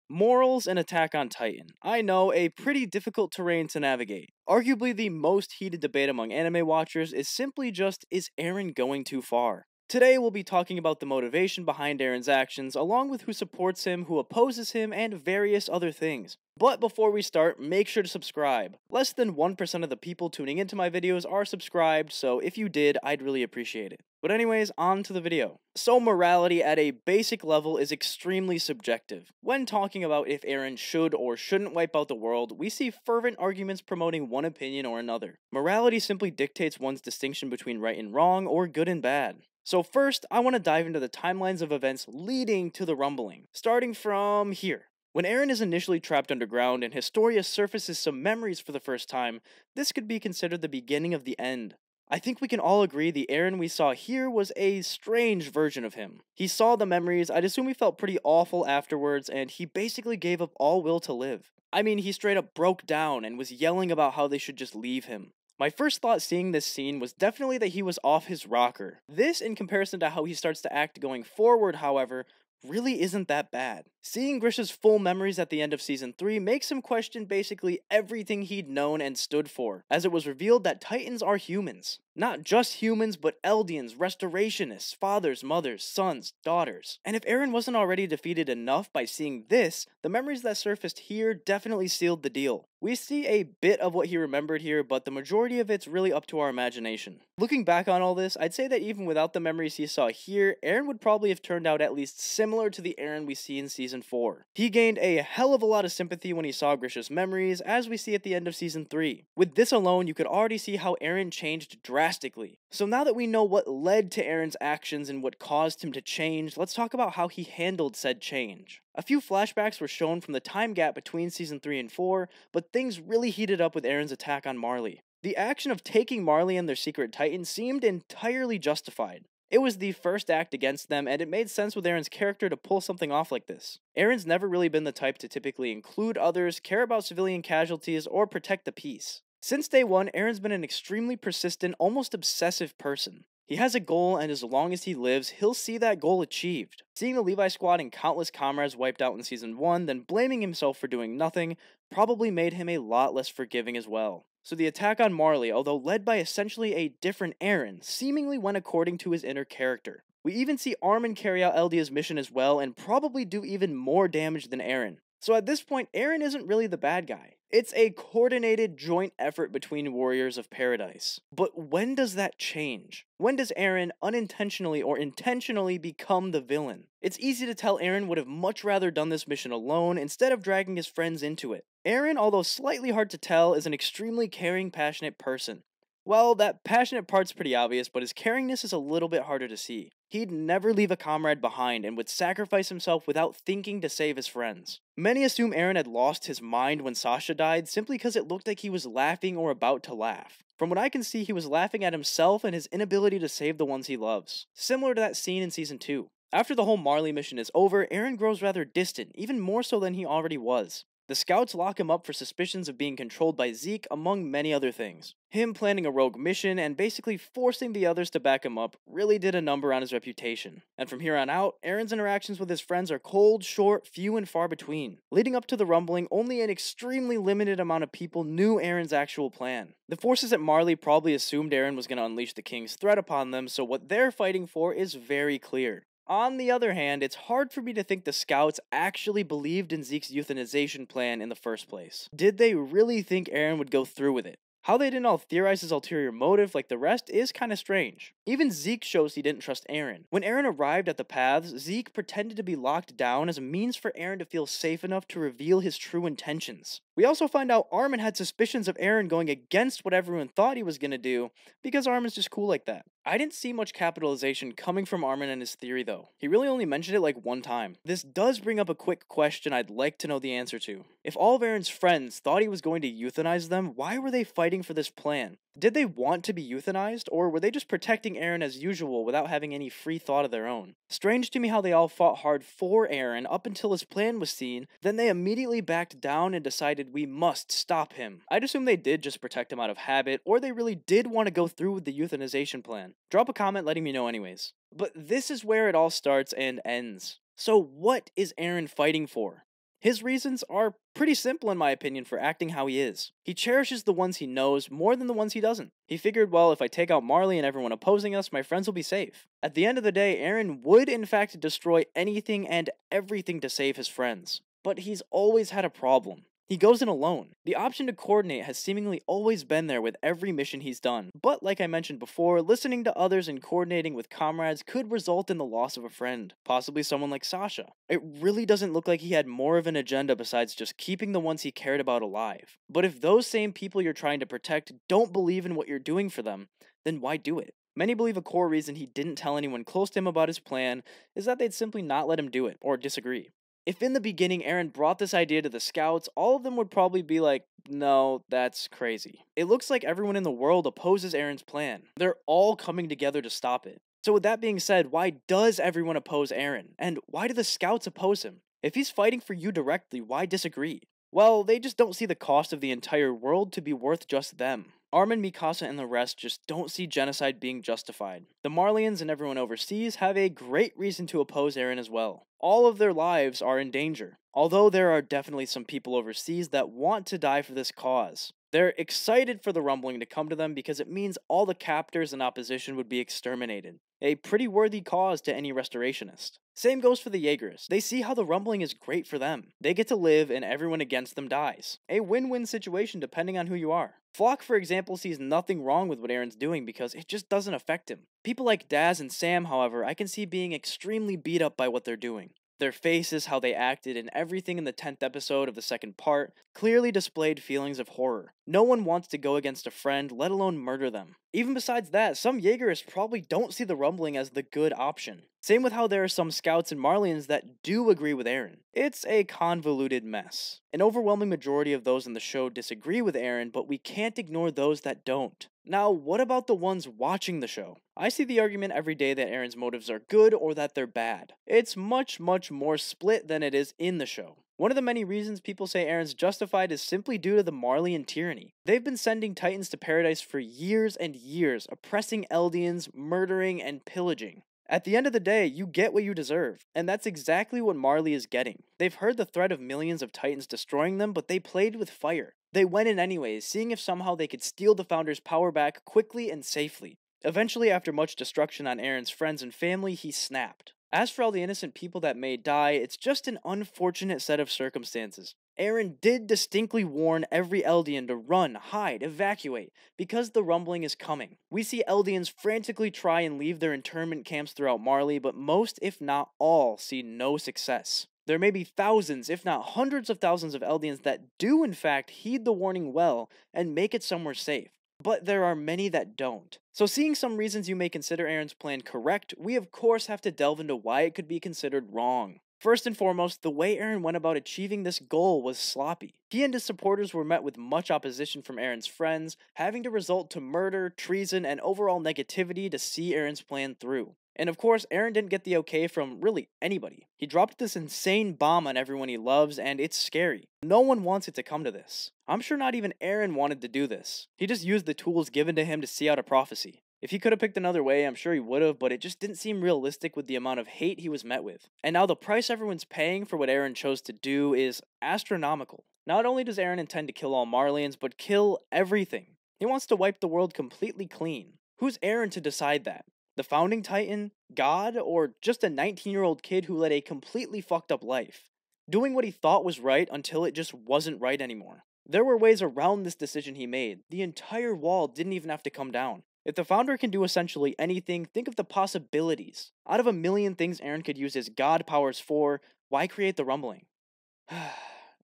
Morals and Attack on Titan. I know, a pretty difficult terrain to navigate. Arguably the most heated debate among anime watchers is simply just, is Eren going too far? Today we'll be talking about the motivation behind Eren's actions, along with who supports him, who opposes him, and various other things. But before we start, make sure to subscribe. Less than 1% of the people tuning into my videos are subscribed, so if you did, I'd really appreciate it. But anyways, on to the video. So morality at a basic level is extremely subjective. When talking about if Eren should or shouldn't wipe out the world, we see fervent arguments promoting one opinion or another. Morality simply dictates one's distinction between right and wrong, or good and bad. So first, I want to dive into the timelines of events leading to the rumbling, starting from here. When Eren is initially trapped underground and Historia surfaces some memories for the first time, this could be considered the beginning of the end. I think we can all agree the Eren we saw here was a strange version of him. He saw the memories, I'd assume he felt pretty awful afterwards, and he basically gave up all will to live. I mean, he straight up broke down and was yelling about how they should just leave him. My first thought seeing this scene was definitely that he was off his rocker. This, in comparison to how he starts to act going forward, however, really isn't that bad. Seeing Grisha's full memories at the end of Season 3 makes him question basically everything he'd known and stood for, as it was revealed that Titans are humans. Not just humans, but Eldians, restorationists, fathers, mothers, sons, daughters. And if Eren wasn't already defeated enough by seeing this, the memories that surfaced here definitely sealed the deal. We see a bit of what he remembered here, but the majority of it's really up to our imagination. Looking back on all this, I'd say that even without the memories he saw here, Eren would probably have turned out at least similar to the Eren we see in Season 4. He gained a hell of a lot of sympathy when he saw Grisha's memories, as we see at the end of Season 3. With this alone, you could already see how Eren changed drastically. So now that we know what led to Eren's actions and what caused him to change, let's talk about how he handled said change. A few flashbacks were shown from the time gap between Season 3 and 4, but things really heated up with Eren's attack on Marley. The action of taking Marley and their secret Titan seemed entirely justified. It was the first act against them, and it made sense with Eren's character to pull something off like this. Eren's never really been the type to typically include others, care about civilian casualties, or protect the peace. Since day one, Eren's been an extremely persistent, almost obsessive person. He has a goal, and as long as he lives, he'll see that goal achieved. Seeing the Levi squad and countless comrades wiped out in Season 1, then blaming himself for doing nothing, probably made him a lot less forgiving as well. So the attack on Marley, although led by essentially a different Eren, seemingly went according to his inner character. We even see Armin carry out Eldia's mission as well, and probably do even more damage than Eren. So at this point, Eren isn't really the bad guy. It's a coordinated joint effort between warriors of paradise. But when does that change? When does Eren unintentionally or intentionally become the villain? It's easy to tell Eren would have much rather done this mission alone instead of dragging his friends into it. Eren, although slightly hard to tell, is an extremely caring, passionate person. Well, that passionate part's pretty obvious, but his caringness is a little bit harder to see. He'd never leave a comrade behind and would sacrifice himself without thinking to save his friends. Many assume Eren had lost his mind when Sasha died simply because it looked like he was laughing or about to laugh. From what I can see, he was laughing at himself and his inability to save the ones he loves. Similar to that scene in Season 2. After the whole Marley mission is over, Eren grows rather distant, even more so than he already was. The scouts lock him up for suspicions of being controlled by Zeke, among many other things. Him planning a rogue mission and basically forcing the others to back him up really did a number on his reputation. And from here on out, Eren's interactions with his friends are cold, short, few and far between. Leading up to the rumbling, only an extremely limited amount of people knew Eren's actual plan. The forces at Marley probably assumed Eren was going to unleash the king's threat upon them, so what they're fighting for is very clear. On the other hand, it's hard for me to think the scouts actually believed in Zeke's euthanization plan in the first place. Did they really think Eren would go through with it? How they didn't all theorize his ulterior motive like the rest is kinda strange. Even Zeke shows he didn't trust Eren. When Eren arrived at the paths, Zeke pretended to be locked down as a means for Eren to feel safe enough to reveal his true intentions. We also find out Armin had suspicions of Eren going against what everyone thought he was gonna do, because Armin's just cool like that. I didn't see much capitalization coming from Armin and his theory though. He really only mentioned it like one time. This does bring up a quick question I'd like to know the answer to. If all of Eren's friends thought he was going to euthanize them, why were they fighting for this plan? Did they want to be euthanized, or were they just protecting Eren as usual without having any free thought of their own? Strange to me how they all fought hard for Eren up until his plan was seen, then they immediately backed down and decided we must stop him. I'd assume they did just protect him out of habit, or they really did want to go through with the euthanization plan. Drop a comment letting me know anyways. But this is where it all starts and ends. So what is Eren fighting for? His reasons are pretty simple in my opinion for acting how he is. He cherishes the ones he knows more than the ones he doesn't. He figured, well, if I take out Marley and everyone opposing us, my friends will be safe. At the end of the day, Eren would in fact destroy anything and everything to save his friends. But he's always had a problem. He goes in alone. The option to coordinate has seemingly always been there with every mission he's done, but like I mentioned before, listening to others and coordinating with comrades could result in the loss of a friend, possibly someone like Sasha. It really doesn't look like he had more of an agenda besides just keeping the ones he cared about alive. But if those same people you're trying to protect don't believe in what you're doing for them, then why do it? Many believe a core reason he didn't tell anyone close to him about his plan is that they'd simply not let him do it, or disagree. If in the beginning Eren brought this idea to the scouts, all of them would probably be like, no, that's crazy. It looks like everyone in the world opposes Eren's plan. They're all coming together to stop it. So with that being said, why does everyone oppose Eren? And why do the scouts oppose him? If he's fighting for you directly, why disagree? Well, they just don't see the cost of the entire world to be worth just them. Armin, Mikasa, and the rest just don't see genocide being justified. The Marleyans and everyone overseas have a great reason to oppose Eren as well. All of their lives are in danger, although there are definitely some people overseas that want to die for this cause. They're excited for the rumbling to come to them because it means all the captors and opposition would be exterminated. A pretty worthy cause to any restorationist. Same goes for the jaegers. They see how the rumbling is great for them. They get to live and everyone against them dies. A win-win situation depending on who you are. Flock, for example, sees nothing wrong with what Eren's doing because it just doesn't affect him. People like Daz and Sam, however, I can see being extremely beat up by what they're doing. Their faces, how they acted, and everything in the 10th episode of the second part clearly displayed feelings of horror. No one wants to go against a friend, let alone murder them. Even besides that, some Jaegerists probably don't see the rumbling as the good option. Same with how there are some scouts and Marleyans that do agree with Eren. It's a convoluted mess. An overwhelming majority of those in the show disagree with Eren, but we can't ignore those that don't. Now, what about the ones watching the show? I see the argument every day that Eren's motives are good or that they're bad. It's much more split than it is in the show. One of the many reasons people say Eren's justified is simply due to the Marleyan tyranny. They've been sending Titans to paradise for years and years, oppressing Eldians, murdering, and pillaging. At the end of the day, you get what you deserve, and that's exactly what Marley is getting. They've heard the threat of millions of Titans destroying them, but they played with fire. They went in anyways, seeing if somehow they could steal the Founder's power back quickly and safely. Eventually, after much destruction on Eren's friends and family, he snapped. As for all the innocent people that may die, it's just an unfortunate set of circumstances. Eren did distinctly warn every Eldian to run, hide, evacuate, because the rumbling is coming. We see Eldians frantically try and leave their internment camps throughout Marley, but most, if not all, see no success. There may be thousands, if not hundreds of thousands of Eldians that do in fact heed the warning well and make it somewhere safe. But there are many that don't. So seeing some reasons you may consider Eren's plan correct, we of course have to delve into why it could be considered wrong. First and foremost, the way Eren went about achieving this goal was sloppy. He and his supporters were met with much opposition from Eren's friends, having to result to murder, treason, and overall negativity to see Eren's plan through. And of course, Eren didn't get the okay from really anybody. He dropped this insane bomb on everyone he loves, and it's scary. No one wants it to come to this. I'm sure not even Eren wanted to do this. He just used the tools given to him to see out a prophecy. If he could have picked another way, I'm sure he would have, but it just didn't seem realistic with the amount of hate he was met with. And now the price everyone's paying for what Eren chose to do is astronomical. Not only does Eren intend to kill all Marleyans, but kill everything. He wants to wipe the world completely clean. Who's Eren to decide that? The founding titan? God? Or just a 19-year-old kid who led a completely fucked up life? Doing what he thought was right until it just wasn't right anymore. There were ways around this decision he made. The entire wall didn't even have to come down. If the founder can do essentially anything, think of the possibilities. Out of a million things Eren could use his god powers for, why create the rumbling?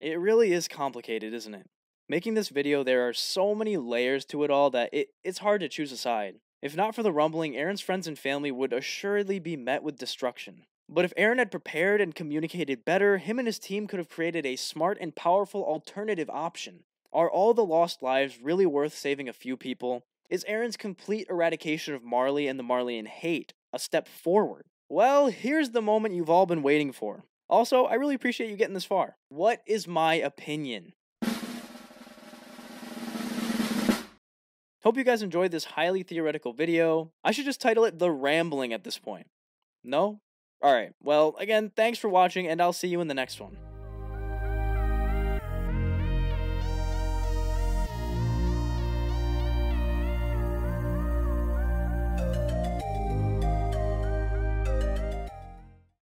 It really is complicated, isn't it? Making this video, there are so many layers to it all that it's hard to choose a side. If not for the rumbling, Eren's friends and family would assuredly be met with destruction. But if Eren had prepared and communicated better, him and his team could have created a smart and powerful alternative option. Are all the lost lives really worth saving a few people? Is Eren's complete eradication of Marley and the Marleyan hate a step forward? Well, here's the moment you've all been waiting for. Also, I really appreciate you getting this far. What is my opinion? Hope you guys enjoyed this highly theoretical video. I should just title it The Rambling at this point. No? Alright, well, again, thanks for watching, and I'll see you in the next one.